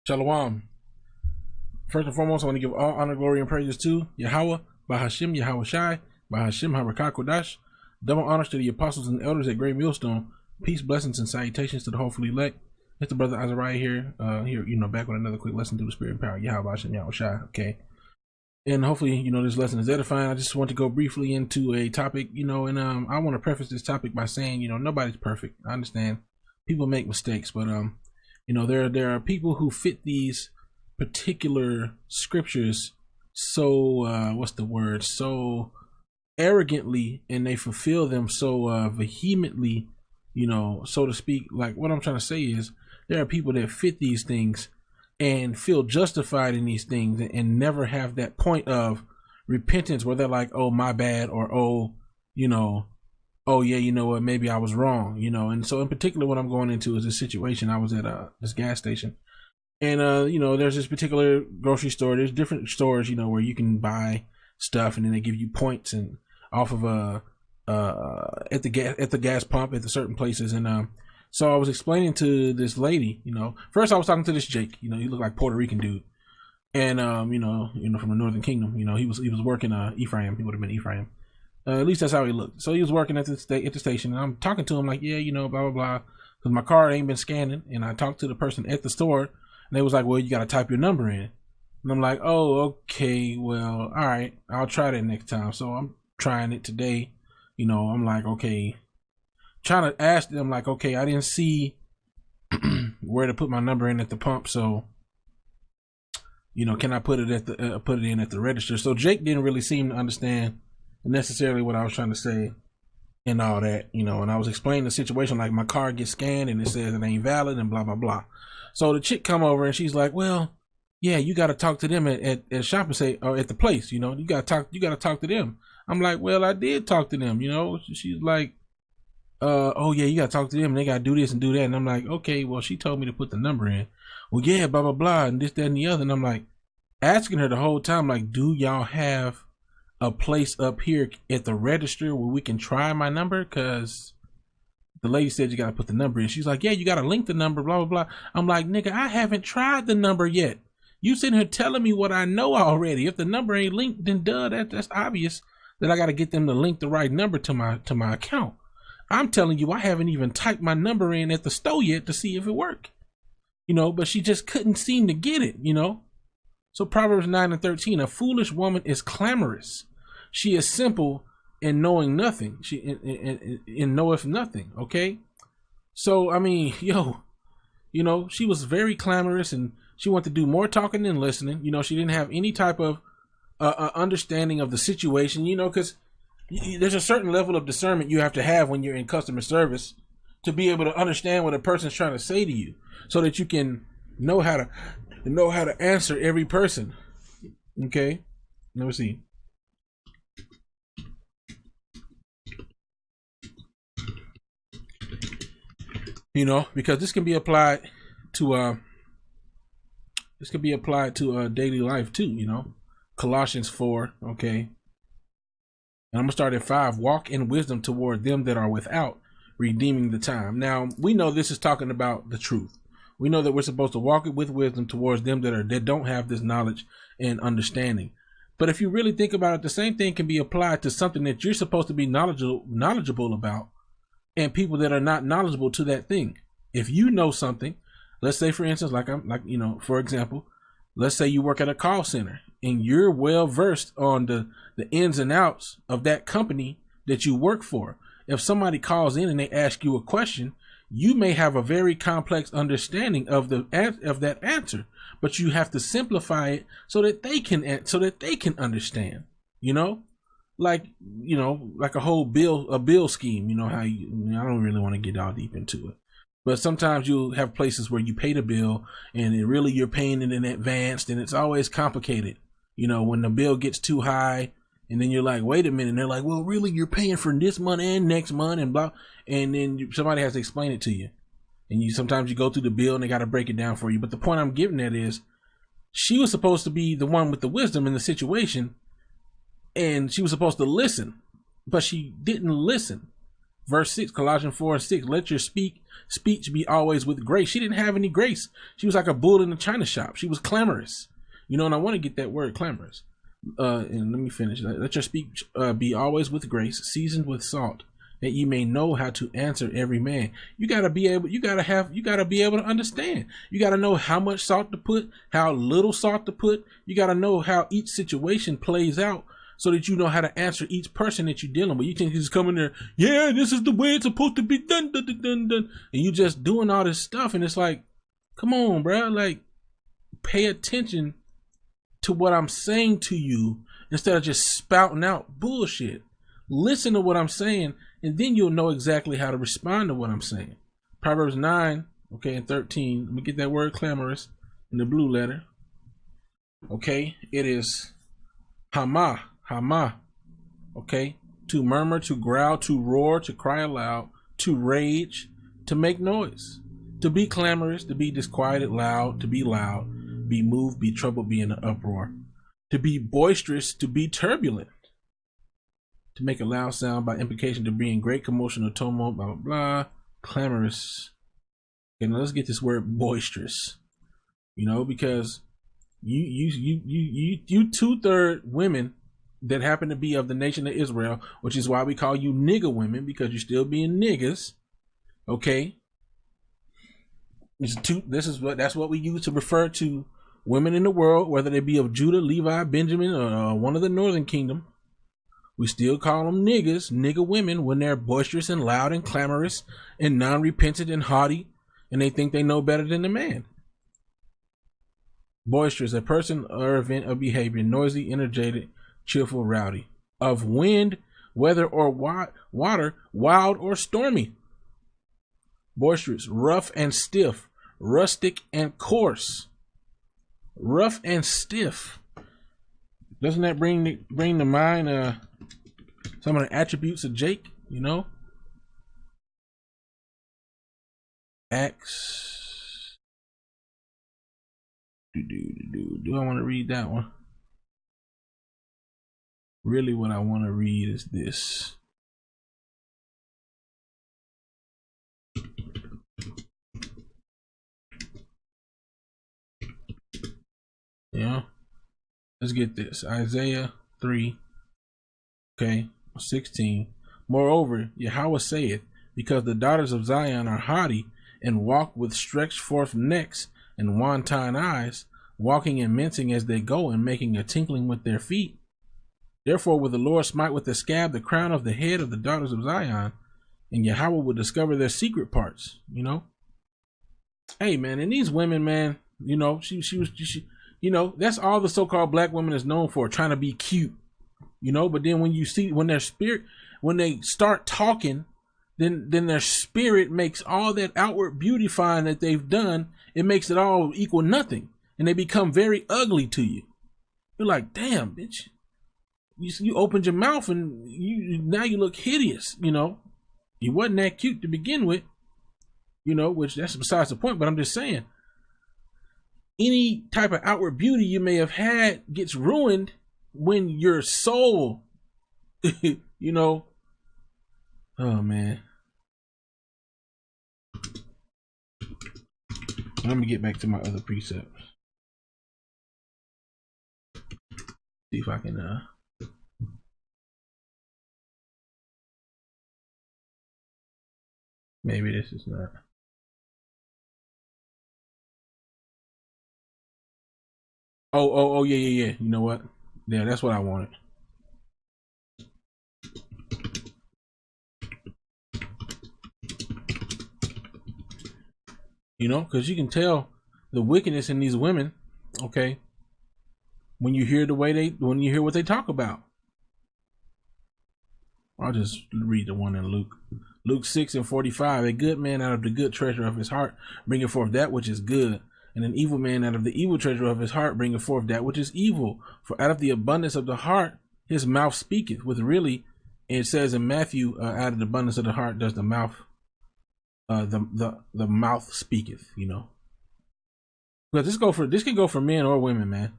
Shalom. First and foremost, I want to give all honor, glory, and praises to Yahweh, Bahashim, Yahweh Shai, Bahashim, Harakah Kodash. Double honors to the apostles and elders at Great Millstone. Peace, blessings, and salutations to the hopefully elect. It's the brother Azariah here, back with another quick lesson through the spirit and power. Yahweh, Bahashim, Yahweh Shai, okay? And hopefully, this lesson is edifying. I just want to go briefly into a topic, and I want to preface this topic by saying, nobody's perfect. I understand people make mistakes, but there are people who fit these particular scriptures so so arrogantly, and they fulfill them so vehemently, so to speak. Like, what I'm trying to say is there are people that fit these things and feel justified in these things and never have that point of repentance where they're like, oh, my bad, or oh, oh yeah, you know what, maybe I was wrong, and so in particular what I'm going into is this situation. I was at this gas station, and there's this particular grocery store. There's different stores, where you can buy stuff, and then they give you points and off of at the gas pump at the certain places. And so I was explaining to this lady, first I was talking to this Jake, he looked like Puerto Rican dude, and from the Northern Kingdom. He was working Ephraim. He would have been Ephraim. At least that's how he looked. So he was working at the station, and I'm talking to him like, yeah, blah blah blah, because my card ain't been scanning. And I talked to the person at the store, and they was like, well, you got to type your number in. And I'm like, oh, okay, well, all right, I'll try that next time. So I'm trying it today. I'm like, okay, trying to ask them, like, okay, I didn't see where to put my number in at the pump, so can I put it in at the register? So Jake didn't really seem to understand necessarily what I was trying to say and all that, and I was explaining the situation, like my card gets scanned and it says it ain't valid and blah blah blah. So the chick come over and she's like, well, yeah, you got to talk to them at shop and say, or at the place, you got to talk to them. I'm like, well, I did talk to them, she's like, oh yeah, you got to talk to them and they got to do this and do that. And I'm like, okay, well, she told me to put the number in. Well, yeah, blah blah blah, and this, that, and the other. And I'm like, asking her the whole time, like, do y'all have a place up here at the register where we can try my number? Because the lady said you got to put the number in. She's like, yeah, you got to link the number, blah blah blah. I'm like, nigga, I haven't tried the number yet. You sitting here telling me what I know already. If the number ain't linked, then that's obvious that I got to get them to link the right number to my account. I'm telling you, I haven't even typed my number in at the store yet to see if it worked. But she just couldn't seem to get it. So Proverbs 9:13, a foolish woman is clamorous. She is simple in knowing nothing. She in knoweth nothing. Okay. So I mean, she was very clamorous, and she wanted to do more talking than listening. She didn't have any type of understanding of the situation. Because there's a certain level of discernment you have to have when you're in customer service to be able to understand what a person's trying to say to you, so that you can know how to answer every person. Okay, let me see. Because this can be applied to daily life too. Colossians 4. Okay, and I'm gonna start at 5. Walk in wisdom toward them that are without, redeeming the time. Now we know this is talking about the truth. We know that we're supposed to walk it with wisdom towards them that don't have this knowledge and understanding. But if you really think about it, the same thing can be applied to something that you're supposed to be knowledgeable about, and people that are not knowledgeable to that thing. If you know something, let's say for instance, for example, let's say you work at a call center and you're well versed on the ins and outs of that company that you work for. If somebody calls in and they ask you a question, you may have a very complex understanding of that answer, but you have to simplify it so that they can understand. Like a whole bill scheme. How I don't really want to get all deep into it, but sometimes you'll have places where you pay the bill and you're paying it in advance, and it's always complicated. When the bill gets too high, and then you're like, wait a minute, and they're like, well, really, you're paying for this month and next month and blah, and then somebody has to explain it to you, and sometimes you go through the bill and they got to break it down for you. But the point I'm getting at is, she was supposed to be the one with the wisdom in the situation, and she was supposed to listen, but she didn't listen. Verse 6, Colossians 4:6, let your speech be always with grace. She didn't have any grace. She was like a bull in a china shop. She was clamorous. You know, and I want to get that word clamorous. And let me finish. Let your speech be always with grace, seasoned with salt, that you may know how to answer every man. You gotta be able to understand. You gotta know how much salt to put, how little salt to put. You gotta know how each situation plays out, so that you know how to answer each person that you're dealing with. You can just come in there, yeah, this is the way it's supposed to be done, dun, dun, dun, dun. And you just doing all this stuff, and it's like, come on, bro, like, pay attention to what I'm saying to you instead of just spouting out bullshit. Listen to what I'm saying, and then you'll know exactly how to respond to what I'm saying. Proverbs 9, okay, and 13. Let me get that word clamorous in the blue letter. Okay, it is hama, okay, to murmur, to growl, to roar, to cry aloud, to rage, to make noise, to be clamorous, to be disquieted, loud, to be loud, be moved, be troubled, be in an uproar, to be boisterous, to be turbulent, to make a loud sound by implication, to be in great commotion or tumult, blah, blah, blah, clamorous. Okay, now let's get this word boisterous, you know, because you 2/3 women that happen to be of the nation of Israel, which is why we call you nigger women, because you're still being niggas. Okay, that's what we use to refer to women in the world, whether they be of Judah, Levi, Benjamin, or one of the northern kingdom. We still call them nigger women, when they're boisterous and loud and clamorous and non-repentant and haughty, and they think they know better than the man. Boisterous, a person or event of behavior, noisy, energetic, cheerful, rowdy, of wind, weather, or water, wild or stormy. Boisterous, rough and stiff, rustic and coarse. Rough and stiff. Doesn't that bring to mind some of the attributes of Jake, you know? Acts. Do I want to read that one? Really, what I want to read is this. Yeah. Let's get this. Isaiah 3, okay, 16. Moreover, Yahweh saith, because the daughters of Zion are haughty, and walk with stretched forth necks and wanton eyes, walking and mincing as they go, and making a tinkling with their feet. Therefore will the Lord smite with the scab the crown of the head of the daughters of Zion, and Yahweh will discover their secret parts, you know? Hey, man, and these women, man, you know, she you know, that's all the so-called black women is known for, trying to be cute, you know? But then when you see, when they start talking, then their spirit makes all that outward beautifying that they've done, it makes it all equal nothing. And they become very ugly to you. You're like, damn, bitch. You opened your mouth and now you look hideous, you know. You wasn't that cute to begin with, you know, which that's besides the point, but I'm just saying, any type of outward beauty you may have had gets ruined when your soul, you know. Oh, man. Let me get back to my other precepts. See if I can, maybe this is not. Oh, yeah. You know what? Yeah, that's what I wanted. You know, because you can tell the wickedness in these women, okay, when you hear when you hear what they talk about. I'll just read the one in Luke. Luke 6:45, a good man out of the good treasure of his heart bringeth forth that which is good, and an evil man out of the evil treasure of his heart bringeth forth that which is evil. For out of the abundance of the heart his mouth speaketh. With really, it says in Matthew, out of the abundance of the heart does the mouth, the mouth speaketh. You know, but this can go for men or women, man.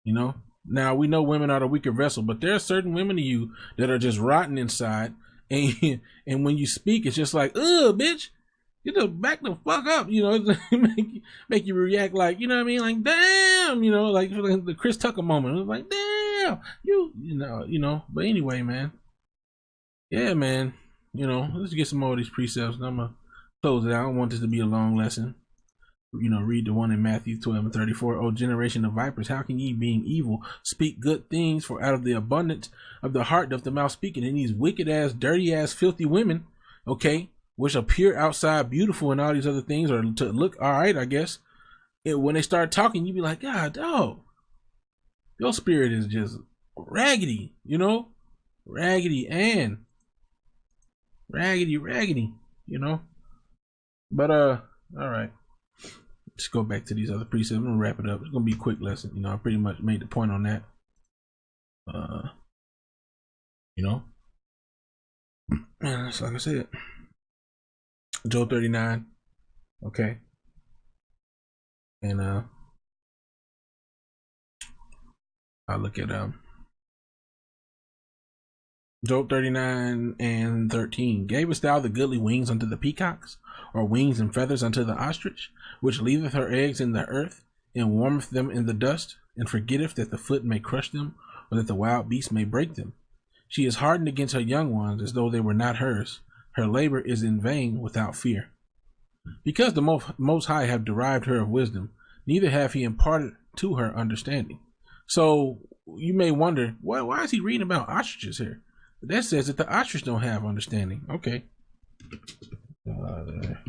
You know. Now we know women are the weaker vessel, but there are certain women to you that are just rotten inside, And when you speak, it's just like, ugh, bitch, you just back the fuck up, you know. make you react like, you know what I mean, like damn, you know, like the Chris Tucker moment. It was like, damn, you know. But anyway, man, yeah, man, you know, let's get some more of these precepts. And I'm gonna close it out. I don't want this to be a long lesson. You know, read the one in Matthew 12:34. O generation of vipers, how can ye, being evil, speak good things? For out of the abundance of the heart doth the mouth speak. And these wicked ass, dirty ass, filthy women, okay, which appear outside beautiful and all these other things, or to look all right, I guess. When they start talking, you be like, God, dog, your spirit is just raggedy, you know, raggedy, you know. But all right. Let's go back to these other precepts. I'm gonna wrap it up. It's gonna be a quick lesson. You know, I pretty much made the point on that. You know, it's like I said, Job 39. Okay, and I'll look at Job 39:13. Gavest thou the goodly wings unto the peacocks, or wings and feathers unto the ostrich, which leaveth her eggs in the earth, and warmeth them in the dust, and forgetteth that the foot may crush them, or that the wild beast may break them? She is hardened against her young ones, as though they were not hers. Her labor is in vain without fear. Because the Most High have derived her of wisdom, neither have he imparted to her understanding. So you may wonder, why is he reading about ostriches here? That says that the ostrich don't have understanding. Okay. Father,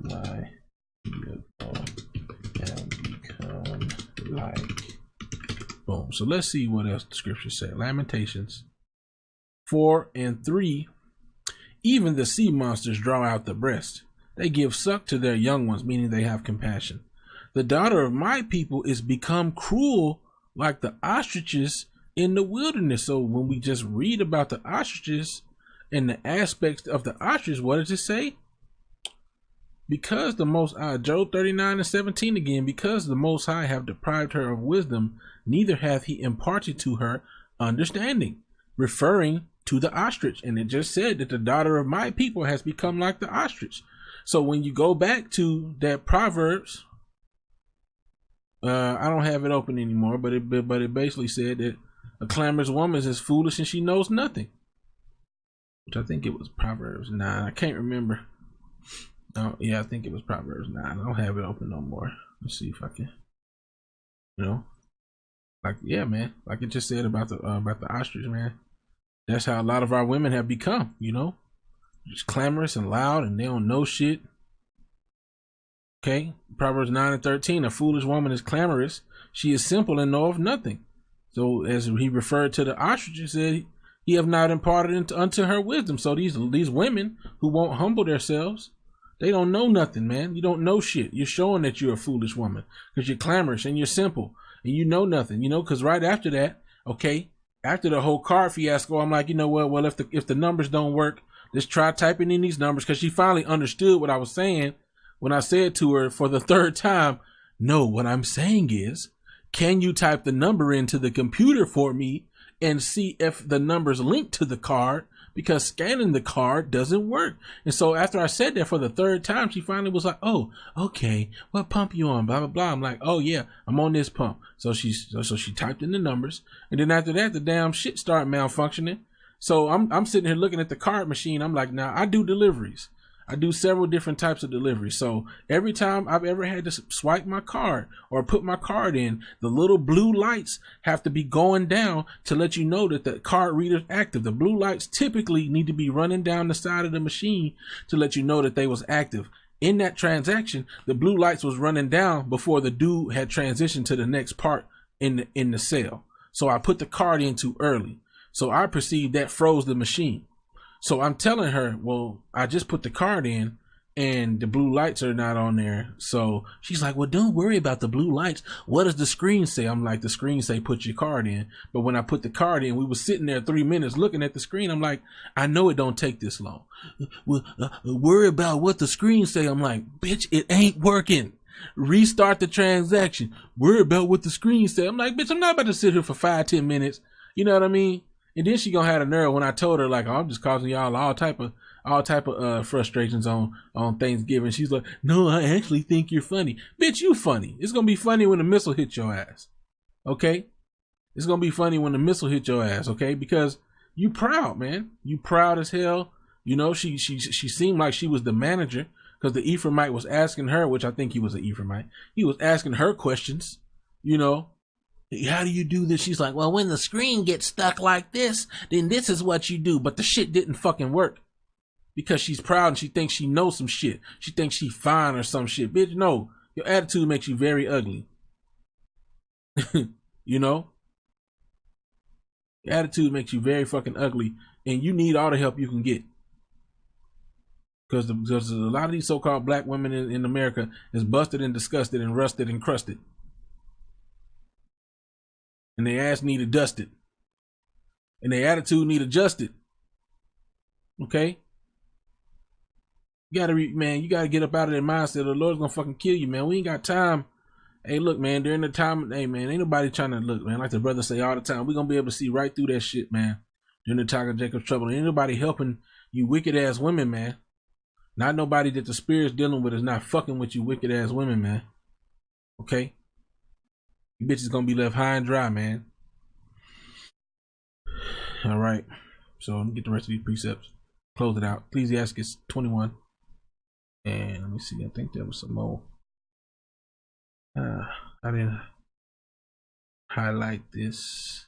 my and become like. Boom. So let's see what else the scriptures say. Lamentations 4:3. Even the sea monsters draw out the breast. They give suck to their young ones, meaning they have compassion. The daughter of my people is become cruel like the ostriches in the wilderness. So when we just read about the ostriches and the aspects of the ostrich, what does it say? Because the Most Job 39:17 again, because the Most High have deprived her of wisdom, neither hath he imparted to her understanding, referring to the ostrich. And it just said that the daughter of my people has become like the ostrich. So when you go back to that Proverbs, I don't have it open anymore, but it basically said that a clamorous woman is as foolish and she knows nothing. Which I think it was Proverbs 9. I can't remember. Oh yeah, I think it was Proverbs 9. I don't have it open no more. Let's see if I can. You know, like yeah, man. Like it just said about the ostrich, man. That's how a lot of our women have become. You know, just clamorous and loud, and they don't know shit. Okay, Proverbs 9:13. A foolish woman is clamorous. She is simple and knoweth nothing. So as he referred to the ostrich, he said, he have not imparted unto her wisdom. So these women who won't humble themselves, they don't know nothing, man. You don't know shit. You're showing that you're a foolish woman because you're clamorous and you're simple and you know nothing, you know, because right after that, okay, after the whole card fiasco, I'm like, you know what? Well, if the numbers don't work, let's try typing in these numbers, because she finally understood what I was saying when I said to her for the third time, no, what I'm saying is, can you type the number into the computer for me and see if the numbers link to the card? Because scanning the card doesn't work. And so after I said that for the third time, she finally was like, oh, okay, what pump you on? Blah, blah, blah. I'm like, oh yeah, I'm on this pump. So she typed in the numbers. And then after that, the damn shit started malfunctioning. So I'm sitting here looking at the card machine. I'm like, now I do deliveries. I do several different types of deliveries. So every time I've ever had to swipe my card or put my card in, the little blue lights have to be going down to let you know that the card reader's active. The blue lights typically need to be running down the side of the machine to let you know that they was active. In that transaction, the blue lights was running down before the dude had transitioned to the next part in the sale. So I put the card in too early. So I perceived that froze the machine. So I'm telling her, well, I just put the card in and the blue lights are not on there. So she's like, well, don't worry about the blue lights. What does the screen say? I'm like, the screen say put your card in. But when I put the card in, we were sitting there 3 minutes looking at the screen. I'm like, I know it don't take this long. Well, worry about what the screen say. I'm like, bitch, it ain't working. Restart the transaction. Worry about what the screen say. I'm like, bitch, I'm not about to sit here for 5-10 minutes. You know what I mean? And then she gonna have a nerve when I told her like, oh, I'm just causing y'all all type of frustrations on Thanksgiving. She's like, no, I actually think you're funny. Bitch, you funny. It's gonna be funny when the missile hits your ass. Okay? It's gonna be funny when the missile hit your ass, okay? Because you proud, man. You proud as hell. You know, she seemed like she was the manager because the Ephraimite was asking her, which I think he was an Ephraimite. He was asking her questions, you know. How do you do this? She's like, well, when the screen gets stuck like this, then this is what you do. But the shit didn't fucking work because she's proud and she thinks she knows some shit. She thinks she fine or some shit. Bitch, no. Your attitude makes you very ugly. You know? Your attitude makes you very fucking ugly and you need all the help you can get. Because a lot of these so-called black women in America is busted and disgusted and rusted and crusted. And their ass need adjusted. And their attitude need adjusted. Okay? You gotta man, you gotta get up out of that mindset. The Lord's gonna fucking kill you, man. We ain't got time. Hey, look, man, during the time, hey, man, ain't nobody trying to look, man. Like the brother say all the time, we gonna be able to see right through that shit, man. During the time of Jacob's trouble. Ain't nobody helping you wicked ass women, man. Not nobody that the spirit's dealing with is not fucking with you wicked ass women, man. Okay? You bitches gonna be left high and dry, man. All right. So let me get the rest of these precepts. Close it out. Ecclesiastes 21. And let me see. I think there was some more. I didn't highlight this.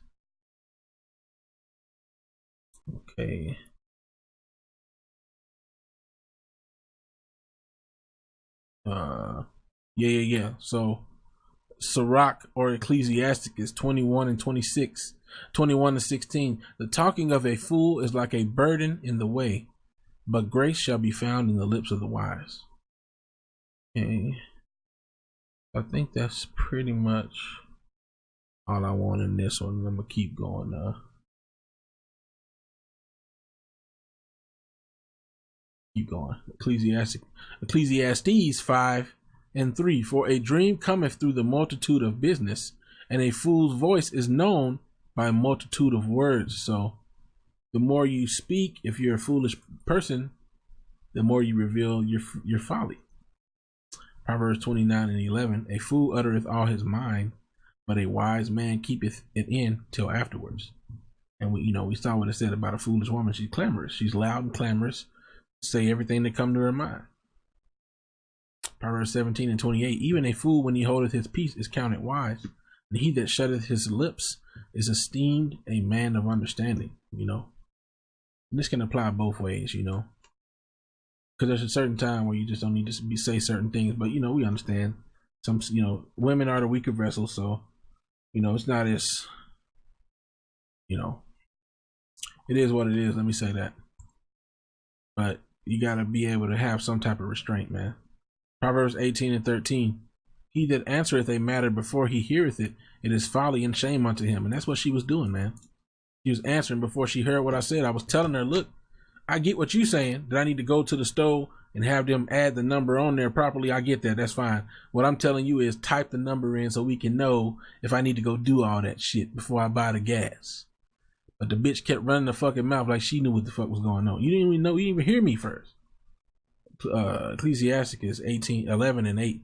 Okay. Yeah. So Sirach or Ecclesiastic is 21 and 26, 21 to 16. The talking of a fool is like a burden in the way, but grace shall be found in the lips of the wise. Okay. I think that's pretty much all I want in this one. I'm gonna keep going now. Keep going. Ecclesiastes 5 and 3. For a dream cometh through the multitude of business, and a fool's voice is known by a multitude of words. So the more you speak, if you're a foolish person, the more you reveal your folly. Proverbs 29 and 11. A fool uttereth all his mind, but a wise man keepeth it in till afterwards. And we saw what it said about a foolish woman. She's clamorous. She's loud and clamorous. Say everything that come to her mind. Proverbs 17 and 28. Even a fool, when he holdeth his peace, is counted wise, and he that shutteth his lips is esteemed a man of understanding. And this can apply both ways, because there's a certain time where you just don't need to say certain things. But we understand some, women are the weaker vessels, so it's not as, it is what it is. Let me say that. But you gotta be able to have some type of restraint, man. Proverbs 18 and 13. He that answereth a matter before he heareth it, it is folly and shame unto him. And that's what she was doing, man. She was answering before she heard what I said. I was telling her, look, I get what you're saying, that I need to go to the store and have them add the number on there properly. I get that. That's fine. What I'm telling you is type the number in so we can know if I need to go do all that shit before I buy the gas. But the bitch kept running the fucking mouth like she knew what the fuck was going on. You didn't even know. You didn't even hear me first. Ecclesiasticus 11 and 8.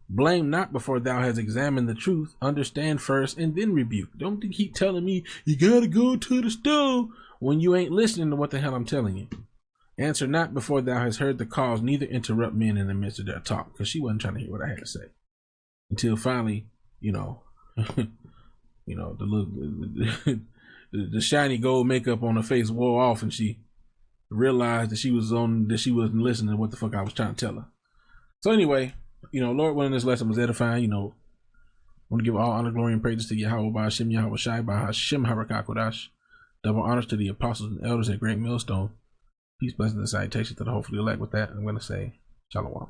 Blame not before thou hast examined the truth. Understand first and then rebuke. Don't keep telling me you gotta go to the store when you ain't listening to what the hell I'm telling you. Answer not before thou hast heard the cause, neither interrupt men in the midst of their talk. Because she wasn't trying to hear what I had to say. Until finally, the shiny gold makeup on her face wore off and she realized that she wasn't listening to what the fuck I was trying to tell her. So anyway, Lord willing, this lesson was edifying. I want to give all honor, glory, and praises to Yahweh, by Hashem, Yahweh Shai, by Hashem, Harakakodash. Double honors to the apostles and elders at Great Millstone. Peace, blessings, and salutations to the hopefully elect. With that, I'm going to say Shalom.